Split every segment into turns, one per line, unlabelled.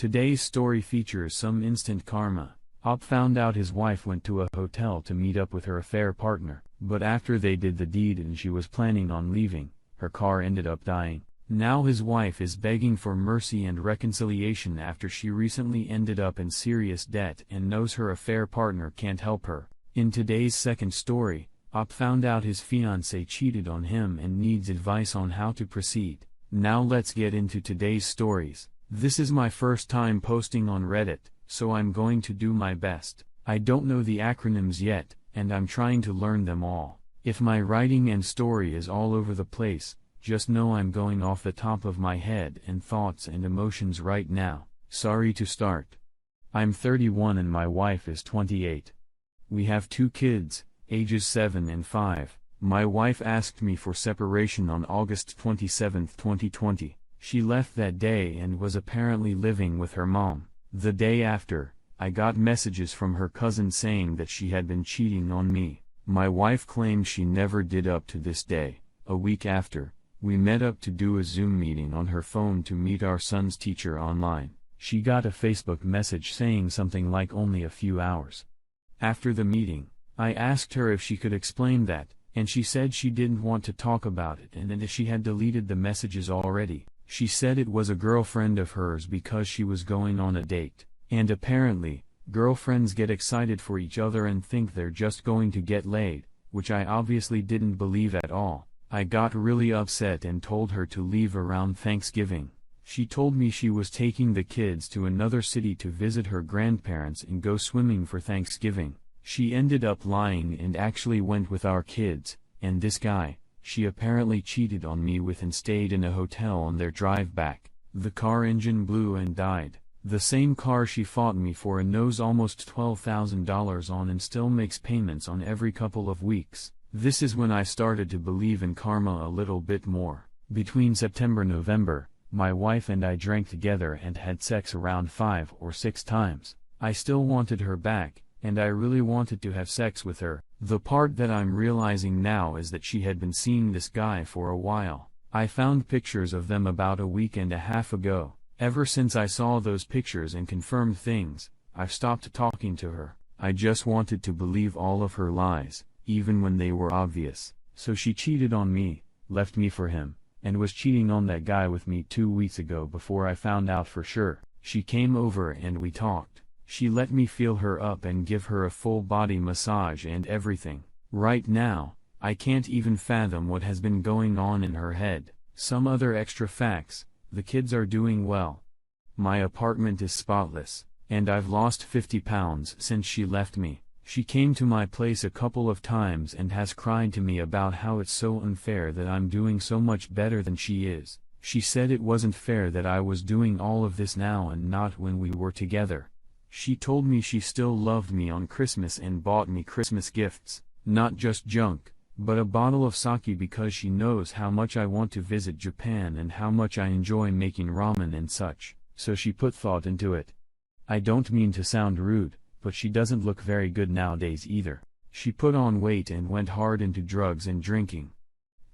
Today's story features some instant karma. Op found out his wife went to a hotel to meet up with her affair partner, but after they did the deed and she was planning on leaving, her car ended up dying. Now his wife is begging for mercy and reconciliation after she recently ended up in serious debt and knows her affair partner can't help her. In today's second story, Op found out his fiancée cheated on him and needs advice on how to proceed. Now let's get into today's stories. This is my first time posting on Reddit, so I'm going to do my best. I don't know the acronyms yet, and I'm trying to learn them all. If my writing and story is all over the place, just know I'm going off the top of my head and thoughts and emotions right now. Sorry to start. I'm 31 and my wife is 28. We have 2 kids, ages 7 and 5. My wife asked me for separation on August 27, 2020. She left that day and was apparently living with her mom. The day after, I got messages from her cousin saying that she had been cheating on me. My wife claimed she never did up to this day. A week after, we met up to do a Zoom meeting on her phone to meet our son's teacher online. She got a Facebook message saying something like only a few hours. After the meeting, I asked her if she could explain that, and she said she didn't want to talk about it and that she had deleted the messages already. She said it was a girlfriend of hers because she was going on a date, and apparently, girlfriends get excited for each other and think they're just going to get laid, which I obviously didn't believe at all. I got really upset and told her to leave around Thanksgiving. She told me she was taking the kids to another city to visit her grandparents and go swimming for Thanksgiving. She ended up lying and actually went with our kids, and this guy, she apparently cheated on me with and stayed in a hotel on their drive back. The car engine blew and died. The same car she fought me for and knows almost $12,000 on and still makes payments on every couple of weeks. This is when I started to believe in karma a little bit more. Between September-November, my wife and I drank together and had sex around 5 or 6 times. I still wanted her back, and I really wanted to have sex with her. The part that I'm realizing now is that she had been seeing this guy for a while. I found pictures of them about a week and a half ago. Ever since I saw those pictures and confirmed things, I've stopped talking to her. I just wanted to believe all of her lies, even when they were obvious. So she cheated on me, left me for him, and was cheating on that guy with me 2 weeks ago before I found out for sure. She came over and we talked. She let me feel her up and give her a full body massage and everything. Right now, I can't even fathom what has been going on in her head. Some other extra facts: the kids are doing well. My apartment is spotless, and I've lost 50 pounds since she left me. She came to my place a couple of times and has cried to me about how it's so unfair that I'm doing so much better than she is. She said it wasn't fair that I was doing all of this now and not when we were together. She told me she still loved me on Christmas and bought me Christmas gifts, not just junk, but a bottle of sake because she knows how much I want to visit Japan and how much I enjoy making ramen and such, so she put thought into it. I don't mean to sound rude, but she doesn't look very good nowadays either. She put on weight and went hard into drugs and drinking.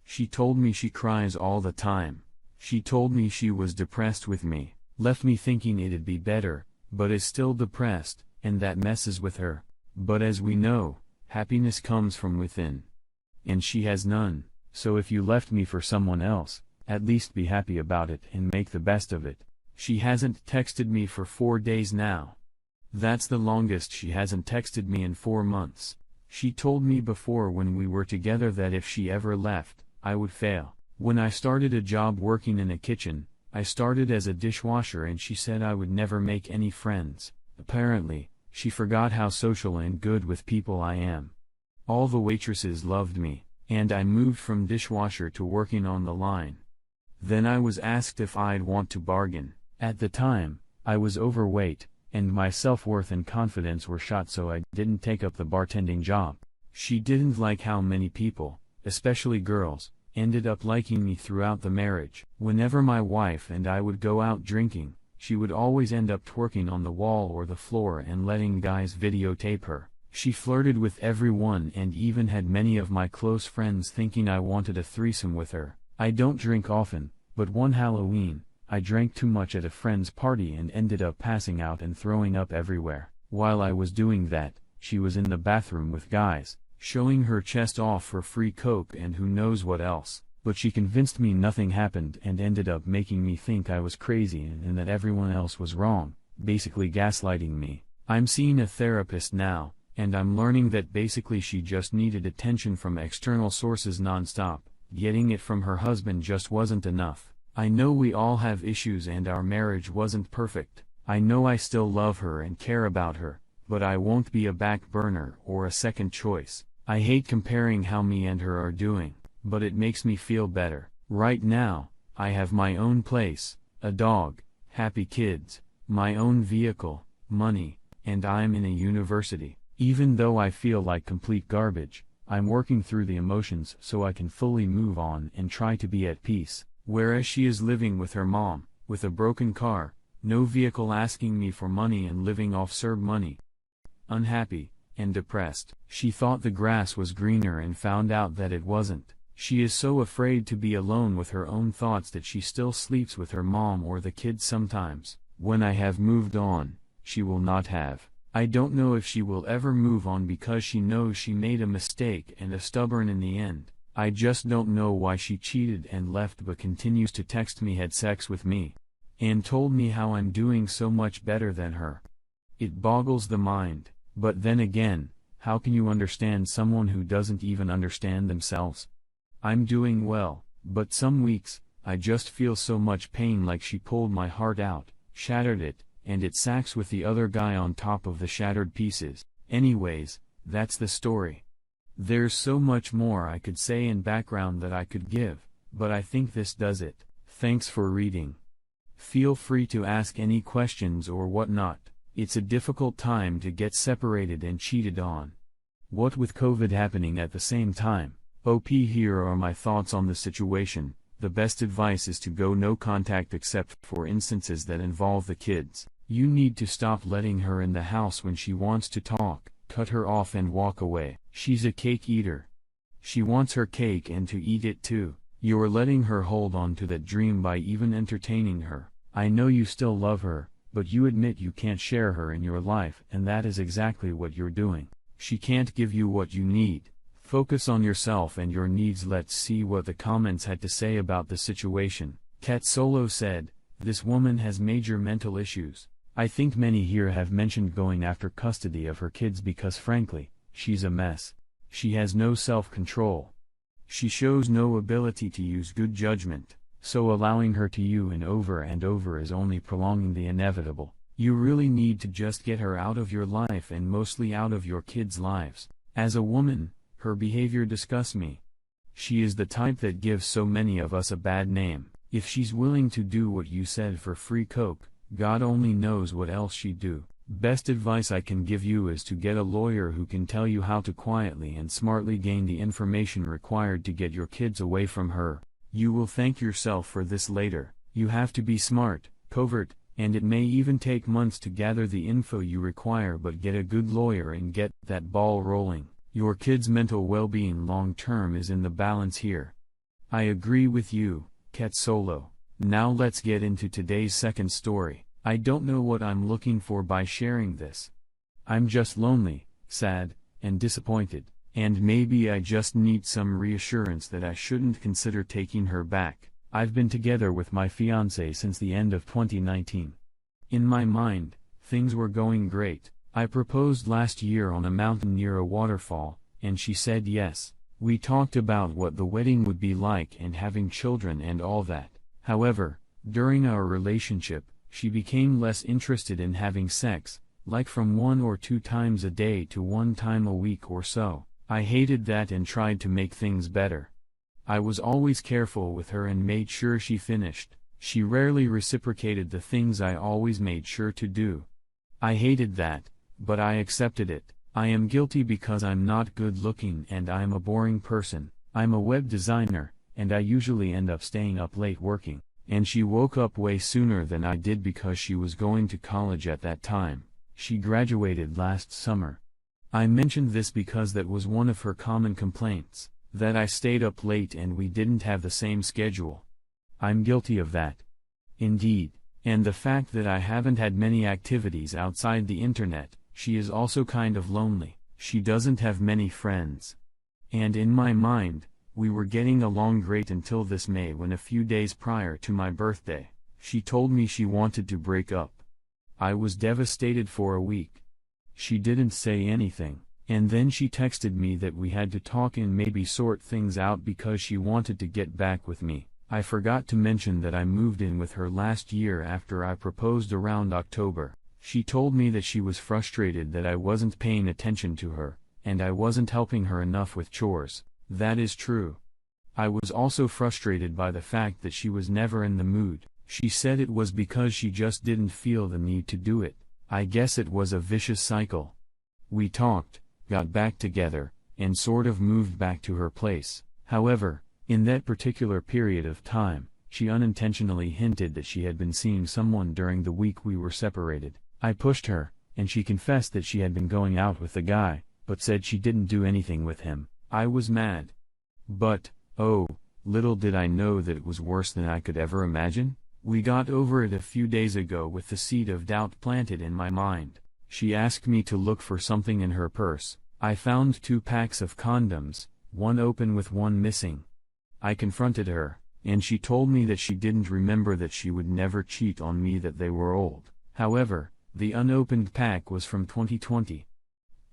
She told me she cries all the time. She told me she was depressed with me, left me thinking it'd be better, but is still depressed, and that messes with her. But as we know, happiness comes from within. And she has none, so if you left me for someone else, at least be happy about it and make the best of it. She hasn't texted me for 4 days now. That's the longest she hasn't texted me in 4 months. She told me before when we were together that if she ever left, I would fail. When I started a job working in a kitchen, I started as a dishwasher and she said I would never make any friends. Apparently, she forgot how social and good with people I am. All the waitresses loved me, and I moved from dishwasher to working on the line. Then I was asked if I'd want to bargain. At the time, I was overweight, and my self-worth and confidence were shot, so I didn't take up the bartending job. She didn't like how many people, especially girls, ended up liking me throughout the marriage. Whenever my wife and I would go out drinking, she would always end up twerking on the wall or the floor and letting guys videotape her. She flirted with everyone and even had many of my close friends thinking I wanted a threesome with her. I don't drink often, but one Halloween, I drank too much at a friend's party and ended up passing out and throwing up everywhere. While I was doing that, she was in the bathroom with guys, showing her chest off for free coke and who knows what else. But she convinced me nothing happened and ended up making me think I was crazy and that everyone else was wrong, basically gaslighting me. I'm seeing a therapist now, and I'm learning that basically she just needed attention from external sources nonstop. Getting it from her husband just wasn't enough. I know we all have issues and our marriage wasn't perfect. I know I still love her and care about her, but I won't be a back burner or a second choice. I hate comparing how me and her are doing, but it makes me feel better. Right now, I have my own place, a dog, happy kids, my own vehicle, money, and I'm in a university. Even though I feel like complete garbage, I'm working through the emotions so I can fully move on and try to be at peace. Whereas she is living with her mom, with a broken car, no vehicle, asking me for money and living off CERB money. Unhappy and depressed. She thought the grass was greener and found out that it wasn't. She is so afraid to be alone with her own thoughts that she still sleeps with her mom or the kids sometimes. When I have moved on, she will not have. I don't know if she will ever move on because she knows she made a mistake and is stubborn in the end. I just don't know why she cheated and left but continues to text me, had sex with me, and told me how I'm doing so much better than her. It boggles the mind, but then again, how can you understand someone who doesn't even understand themselves? I'm doing well, but some weeks, I just feel so much pain, like she pulled my heart out, shattered it, and it sacks with the other guy on top of the shattered pieces. Anyways, that's the story. There's so much more I could say in background that I could give, but I think this does it. Thanks for reading. Feel free to ask any questions or whatnot. It's a difficult time to get separated and cheated on. What with COVID happening at the same time. OP, here are my thoughts on the situation. The best advice is to go no contact except for instances that involve the kids. You need to stop letting her in the house when she wants to talk, cut her off and walk away. She's a cake eater. She wants her cake and to eat it too. You're letting her hold on to that dream by even entertaining her. I know you still love her, but you admit you can't share her in your life, and that is exactly what you're doing. She can't give you what you need. Focus on yourself and your needs. Let's see what the comments had to say about the situation. Cat Solo said, "This woman has major mental issues. I think many here have mentioned going after custody of her kids because frankly, she's a mess. She has no self-control. She shows no ability to use good judgment, so allowing her to you and over is only prolonging the inevitable. You really need to just get her out of your life and mostly out of your kids' lives. As a woman, her behavior disgusts me. She is the type that gives so many of us a bad name. If she's willing to do what you said for free coke, God only knows what else she'd do. Best advice I can give you is to get a lawyer who can tell you how to quietly and smartly gain the information required to get your kids away from her. You will thank yourself for this later. You have to be smart, covert, and it may even take months to gather the info you require, but get a good lawyer and get that ball rolling. Your kids' mental well-being long-term is in the balance here." I agree with you, Cat Solo. Now let's get into today's second story. I don't know what I'm looking for by sharing this. I'm just lonely, sad, and disappointed, and maybe I just need some reassurance that I shouldn't consider taking her back. I've been together with my fiancée since the end of 2019. In my mind, things were going great. I proposed last year on a mountain near a waterfall, and she said yes. We talked about what the wedding would be like and having children and all that. However, during our relationship, she became less interested in having sex, like from 1 or 2 times a day to 1 time a week or so. I hated that and tried to make things better. I was always careful with her and made sure she finished. She rarely reciprocated the things I always made sure to do. I hated that, but I accepted it. I am guilty because I'm not good looking and I'm a boring person. I'm a web designer, and I usually end up staying up late working. And she woke up way sooner than I did because she was going to college at that time. She graduated last summer. I mentioned this because that was one of her common complaints, that I stayed up late and we didn't have the same schedule. I'm guilty of that. Indeed. And the fact that I haven't had many activities outside the internet, she is also kind of lonely, she doesn't have many friends. And in my mind, we were getting along great until this May when a few days prior to my birthday, she told me she wanted to break up. I was devastated for a week. She didn't say anything, and then she texted me that we had to talk and maybe sort things out because she wanted to get back with me. I forgot to mention that I moved in with her last year after I proposed around October. She told me that she was frustrated that I wasn't paying attention to her, and I wasn't helping her enough with chores. That is true. I was also frustrated by the fact that she was never in the mood. She said it was because she just didn't feel the need to do it. I guess it was a vicious cycle. We talked, got back together, and sort of moved back to her place. However, in that particular period of time, she unintentionally hinted that she had been seeing someone during the week we were separated. I pushed her, and she confessed that she had been going out with the guy, but said she didn't do anything with him. I was mad. But, oh, little did I know that it was worse than I could ever imagine. We got over it a few days ago with the seed of doubt planted in my mind. She asked me to look for something in her purse. I found 2 packs of condoms, one open with one missing. I confronted her, and she told me that she didn't remember that she would never cheat on me, that they were old. However, the unopened pack was from 2020.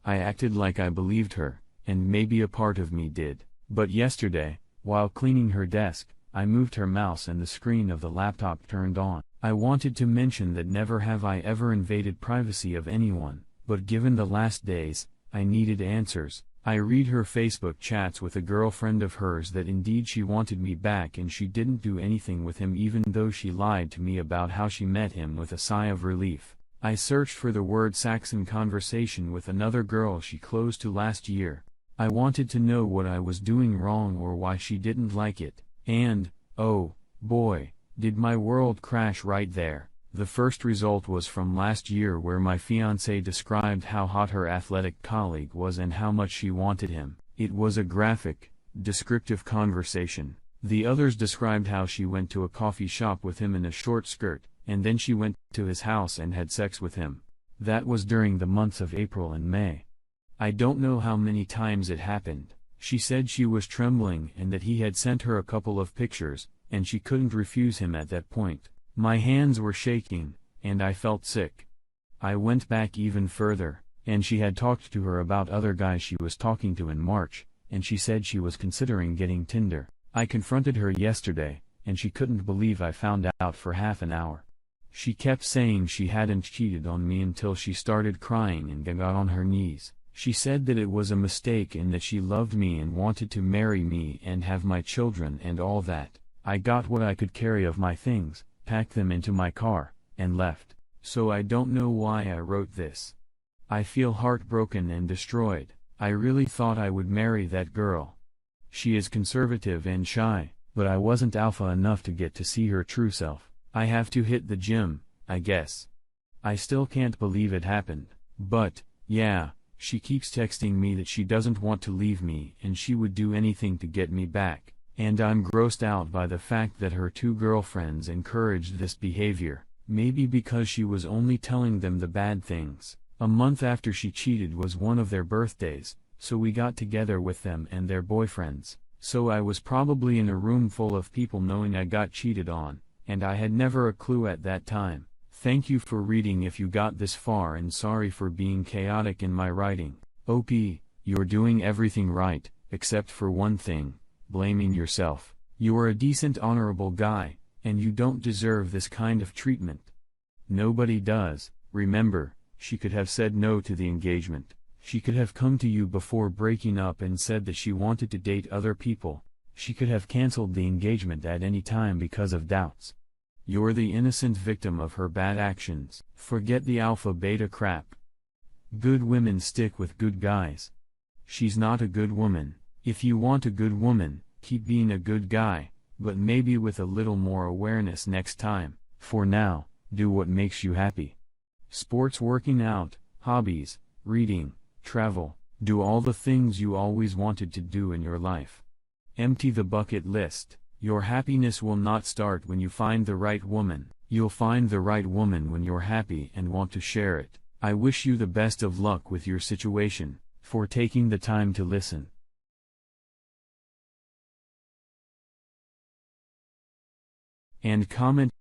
I acted like I believed her, and maybe a part of me did. But yesterday, while cleaning her desk, I moved her mouse and the screen of the laptop turned on. I wanted to mention that never have I ever invaded privacy of anyone, but given the last days, I needed answers. I read her Facebook chats with a girlfriend of hers that indeed she wanted me back and she didn't do anything with him even though she lied to me about how she met him. With a sigh of relief, I searched for the word Saxon conversation with another girl she closed to last year. I wanted to know what I was doing wrong or why she didn't like it. And, oh, boy, did my world crash right there. The first result was from last year where my fiancée described how hot her athletic colleague was and how much she wanted him. It was a graphic, descriptive conversation. The others described how she went to a coffee shop with him in a short skirt, and then she went to his house and had sex with him. That was during the months of April and May. I don't know how many times it happened. She said she was trembling and that he had sent her a couple of pictures, and she couldn't refuse him at that point. My hands were shaking, and I felt sick. I went back even further, and she had talked to her about other guys she was talking to in March, and she said she was considering getting Tinder. I confronted her yesterday, and she couldn't believe I found out for half an hour. She kept saying she hadn't cheated on me until she started crying and got on her knees. She said that it was a mistake and that she loved me and wanted to marry me and have my children and all that. I got what I could carry of my things, packed them into my car, and left. So I don't know why I wrote this. I feel heartbroken and destroyed. I really thought I would marry that girl. She is conservative and shy, but I wasn't alpha enough to get to see her true self. I have to hit the gym, I guess. I still can't believe it happened. But, yeah. She keeps texting me that she doesn't want to leave me and she would do anything to get me back, and I'm grossed out by the fact that her 2 girlfriends encouraged this behavior, maybe because she was only telling them the bad things. A month after she cheated was one of their birthdays, so we got together with them and their boyfriends. So I was probably in a room full of people knowing I got cheated on, and I had never a clue at that time. Thank you for reading if you got this far, and sorry for being chaotic in my writing. OP, you're doing everything right, except for one thing, blaming yourself. You're a decent honorable guy, and you don't deserve this kind of treatment. Nobody does. Remember, she could have said no to the engagement. She could have come to you before breaking up and said that she wanted to date other people. She could have canceled the engagement at any time because of doubts. You're the innocent victim of her bad actions. Forget the alpha-beta crap. Good women stick with good guys. She's not a good woman. If you want a good woman, keep being a good guy, but maybe with a little more awareness next time. For now, do what makes you happy. Sports, working out, hobbies, reading, travel, do all the things you always wanted to do in your life. Empty the bucket list. Your happiness will not start when you find the right woman. You'll find the right woman when you're happy and want to share it. I wish you the best of luck with your situation, for taking the time to listen. And comment